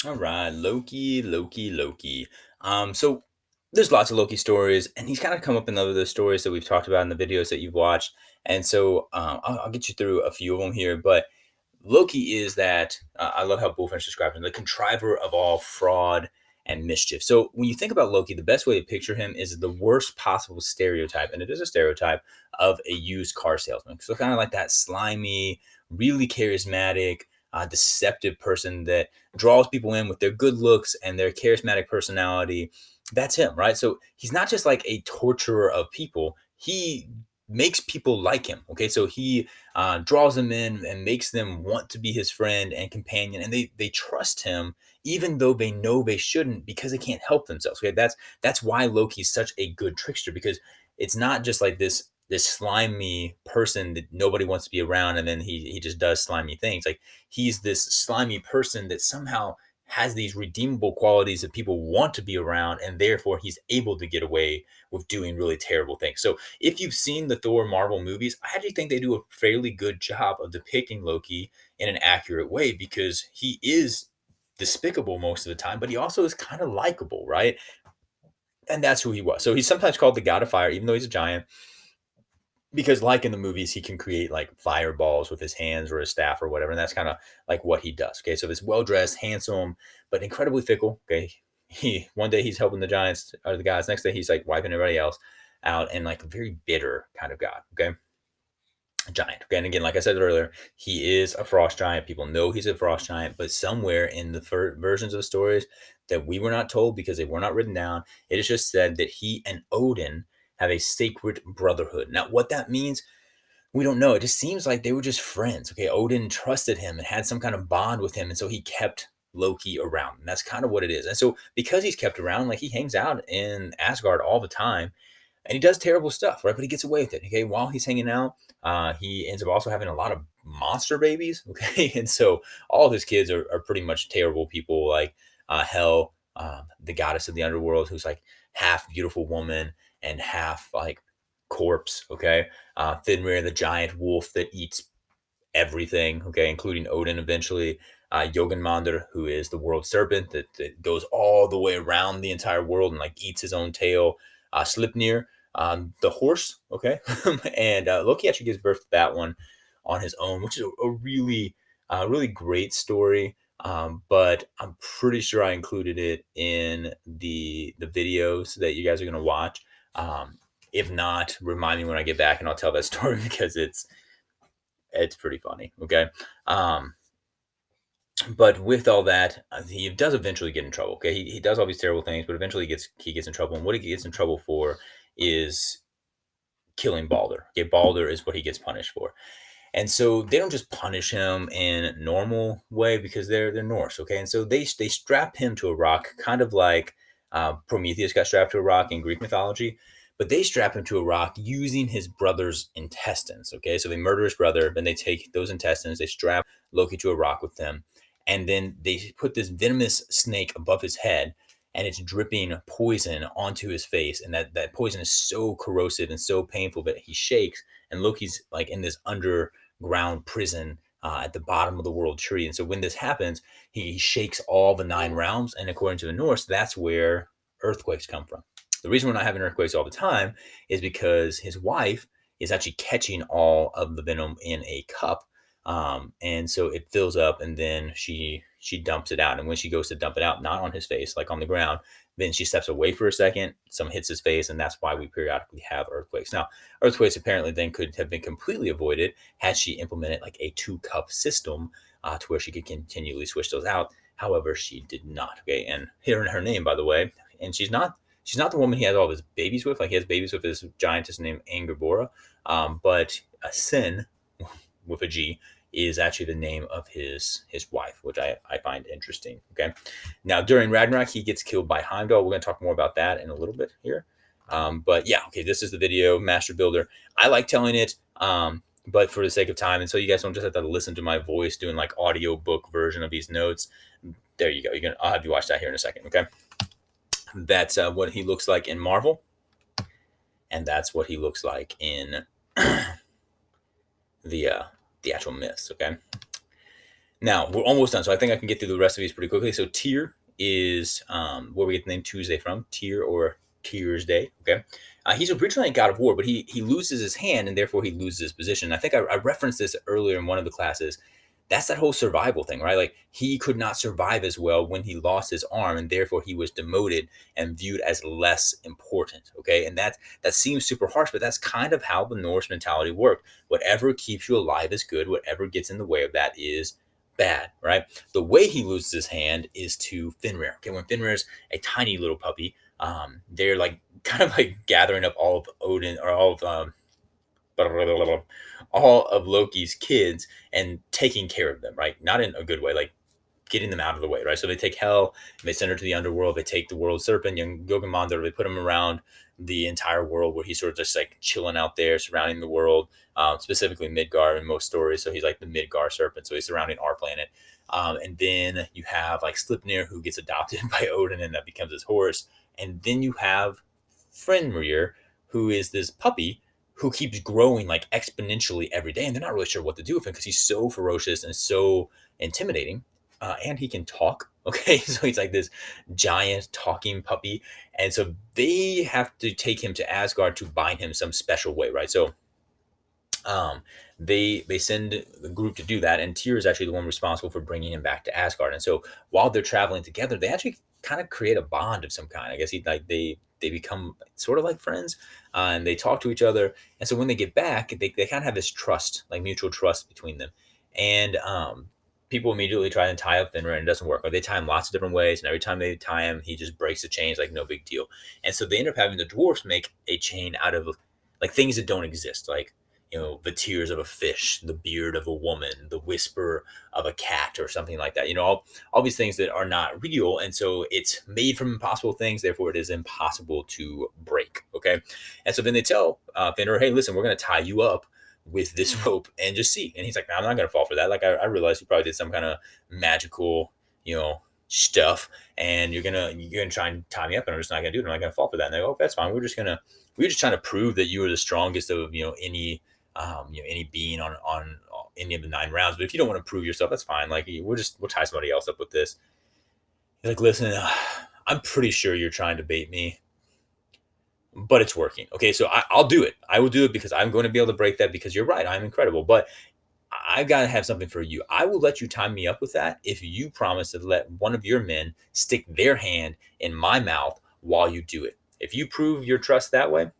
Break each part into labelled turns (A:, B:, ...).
A: All right, Loki. So there's lots of Loki stories, and he's kind of come up in other of the stories that we've talked about in the videos that you've watched. And so I'll get you through a few of them here. But Loki is that I love how Bullfinch described him, the contriver of all fraud and mischief. So when you think about Loki, the best way to picture him is the worst possible stereotype, and it is a stereotype of a used car salesman. So kind of like that slimy, really charismatic, deceptive person that draws people in with their good looks and their charismatic personality. That's him, right? So he's not just like a torturer of people. He makes people like him. Okay, so he draws them in and makes them want to be his friend and companion, and they trust him even though they know they shouldn't because they can't help themselves. Okay, that's why Loki's such a good trickster, because it's not just like this slimy person that nobody wants to be around, and then he just does slimy things. Like he's this slimy person that somehow has these redeemable qualities that people want to be around, and therefore he's able to get away with doing really terrible things. So if you've seen the Thor Marvel movies, I actually think they do a fairly good job of depicting Loki in an accurate way, because he is despicable most of the time, but he also is kind of likable, right? And that's who he was. So he's sometimes called the God of Fire, even though he's a giant, because like in the movies, he can create like fireballs with his hands or his staff or whatever, and that's kind of like what he does. Okay, so this well dressed, handsome, but incredibly fickle. Okay, he one day he's helping the giants or the guys, next day he's like wiping everybody else out, and like a very bitter kind of god. Okay, giant. Okay, and again, like I said earlier, he is a frost giant. People know he's a frost giant, but somewhere in the versions of stories that we were not told because they were not written down, it is just said that he and Odin have a sacred brotherhood. Now, what that means, we don't know. It just seems like they were just friends. Okay, Odin trusted him and had some kind of bond with him, and so he kept Loki around. And that's kind of what it is. And so because he's kept around, like he hangs out in Asgard all the time, and he does terrible stuff, right? But he gets away with it. Okay, while he's hanging out, he ends up also having a lot of monster babies. Okay, and so all of his kids are pretty much terrible people, like Hel, the goddess of the underworld, who's like half beautiful woman and half like corpse. Okay, Fenrir, the giant wolf that eats everything. Okay, including Odin eventually. Yoganmander, who is the world serpent that goes all the way around the entire world and like eats his own tail. Slipnir, the horse. Okay, and Loki actually gives birth to that one on his own, which is a really, really great story. But I'm pretty sure I included it in the videos that you guys are gonna watch. If not, remind me when I get back, and I'll tell that story because it's pretty funny. Okay. Um, but with all that, he does eventually get in trouble. Okay, he does all these terrible things, but eventually he gets in trouble. And what he gets in trouble for is killing Balder. Okay, Balder is what he gets punished for. And so they don't just punish him in normal way because they're Norse. Okay, and so they strap him to a rock, kind of like Prometheus got strapped to a rock in Greek mythology. But they strap him to a rock using his brother's intestines. Okay, so they murder his brother, then they take those intestines, they strap Loki to a rock with them, and then they put this venomous snake above his head, and it's dripping poison onto his face, and that poison is so corrosive and so painful that he shakes, and Loki's like in this underground prison at the bottom of the world tree. And so when this happens, he shakes all the nine realms, and according to the Norse, that's where earthquakes come from. The reason we're not having earthquakes all the time is because his wife is actually catching all of the venom in a cup, and so it fills up, and then she dumps it out. And when she goes to dump it out, not on his face, like on the ground, then she steps away for a second. Some hits his face, and that's why we periodically have earthquakes. Now, earthquakes apparently then could have been completely avoided had she implemented like a two-cup system to where she could continually switch those out. However, she did not. Okay, and her name, by the way, and she's not the woman he has all of his babies with. Like he has babies with his giantess named Angerbora, but a Sin with a G is actually the name of his wife, which I find interesting. Okay, now during Ragnarok, he gets killed by Heimdall. We're going to talk more about that in a little bit here. But yeah, okay, this is the video Master Builder. I like telling it, but for the sake of time, and so you guys don't just have to listen to my voice doing like audio book version of these notes. There you go. I'll have you watch that here in a second. Okay, that's what he looks like in Marvel, and that's what he looks like in the uh, the actual myths. Okay, Now we're almost done, so I think I can get through the rest of these pretty quickly. So Tyr is where we get the name Tuesday from, Tyr or Tyr's Day. Okay, he's originally a god of war, but he loses his hand and therefore he loses his position. I think I referenced this earlier in one of the classes. That's that whole survival thing, right? Like he could not survive as well when he lost his arm, and therefore he was demoted and viewed as less important. Okay, and that seems super harsh, but that's kind of how the Norse mentality worked. Whatever keeps you alive is good. Whatever gets in the way of that is bad, right? The way he loses his hand is to Fenrir. Okay, when Fenrir's a tiny little puppy, they're like kind of like gathering up all of Odin or all of Loki's kids and taking care of them, right? Not in a good way, like getting them out of the way, right? So they take Hel, they send her to the underworld, they take the world serpent, young Yogamandar, they put him around the entire world where he's sort of just like chilling out there, surrounding the world, specifically Midgar in most stories. So he's like the Midgar serpent, so he's surrounding our planet. And then you have like Slipnir, who gets adopted by Odin, and that becomes his horse. And then you have Fenrir, who is this puppy who keeps growing like exponentially every day, and they're not really sure what to do with him because he's so ferocious and so intimidating, and he can talk. Okay, so he's like this giant talking puppy, and so they have to take him to Asgard to bind him some special way, right? So um, they send the group to do that, and Tyr is actually the one responsible for bringing him back to Asgard. And so while they're traveling together, they actually kind of create a bond of some kind. I guess he like they become sort of like friends, and they talk to each other. And so when they get back, they kind of have this trust, like mutual trust between them. And people immediately try and tie up Fenrir, and it doesn't work. Or they tie him lots of different ways, and every time they tie him, he just breaks the chains like no big deal. And so they end up having the dwarfs make a chain out of like things that don't exist, like the tears of a fish, the beard of a woman, the whisper of a cat, or something like that. All these things that are not real, and so it's made from impossible things. Therefore, it is impossible to break. Okay, and so then they tell Fenrir, "Hey, listen, we're going to tie you up with this rope and just see." And he's like, "No, I'm not going to fall for that. Like, I realized you probably did some kind of magical, stuff, and you're gonna try and tie me up, and I'm just not gonna do it. I'm not gonna fall for that." And they go, "Oh, that's fine. We're just trying to prove that you are the strongest of any being on any of the 9 rounds. But if you don't want to prove yourself, that's fine. Like we'll tie somebody else up with this." He's like, "Listen, I'm pretty sure you're trying to bait me, but it's working. Okay, so I'll do it. I will do it because I'm going to be able to break that because you're right. I'm incredible, but I've got to have something for you. I will let you tie me up with that if you promise to let one of your men stick their hand in my mouth while you do it. If you prove your trust that way,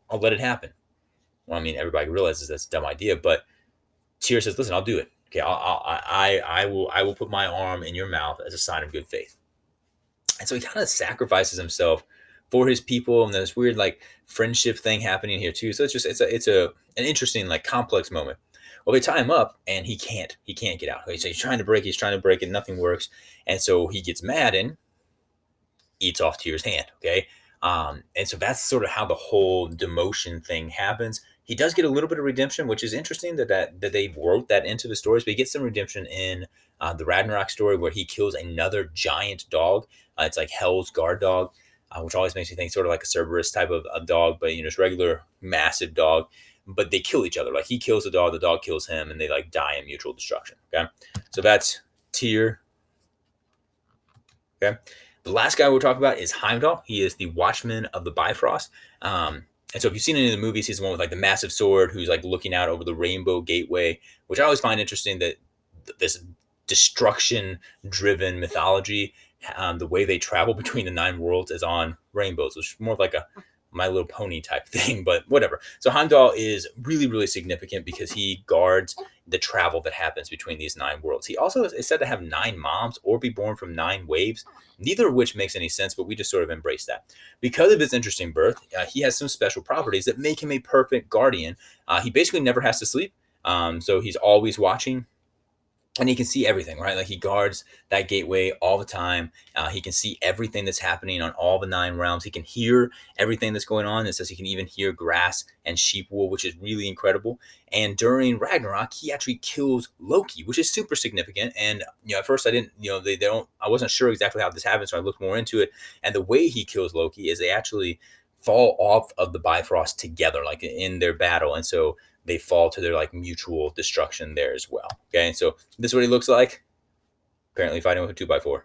A: I'll let it happen." Well, I mean, everybody realizes that's a dumb idea, but Tyr says, "Listen, I'll do it. Okay, I will put my arm in your mouth as a sign of good faith." And so he kind of sacrifices himself for his people, and there's weird like friendship thing happening here too. So it's an interesting like complex moment. Well, they tie him up, and he can't get out. Okay, so he's trying to break it, nothing works, and so he gets mad and eats off Tyr's hand. Okay. And so that's sort of how the whole demotion thing happens. He does get a little bit of redemption, which is interesting that they wrote that into the stories. But he gets some redemption in the Ragnarok story where he kills another giant dog. It's like Hell's guard dog, which always makes me think sort of like a Cerberus type of dog, but just regular massive dog. But they kill each other. Like he kills the dog kills him, and they like die in mutual destruction. Okay, so that's Tyr. Okay. The last guy we'll talk about is Heimdall. He is the Watchman of the Bifrost. And so if you've seen any of the movies, he's the one with like the massive sword who's like looking out over the Rainbow Gateway, which I always find interesting that this destruction driven mythology, the way they travel between the 9 worlds is on rainbows, which is more of like a My Little Pony type thing, but whatever. So Heimdall is really, really significant because he guards the travel that happens between these 9 worlds. He also is said to have 9 moms or be born from 9 waves, neither of which makes any sense, but we just sort of embrace that. Because of his interesting birth, he has some special properties that make him a perfect guardian. He basically never has to sleep, so he's always watching, and he can see everything, right? Like he guards that gateway all the time. He can see everything that's happening on all the 9 realms. He can hear everything that's going on. It says he can even hear grass and sheep wool, which is really incredible. And during Ragnarok, he actually kills Loki, which is super significant. And at first I didn't, they don't. I wasn't sure exactly how this happened, so I looked more into it. And the way he kills Loki is they actually fall off of the Bifrost together, like in their battle, and so they fall to their like mutual destruction there as well. Okay, and so this is what he looks like. apparently fighting with a 2 by 4.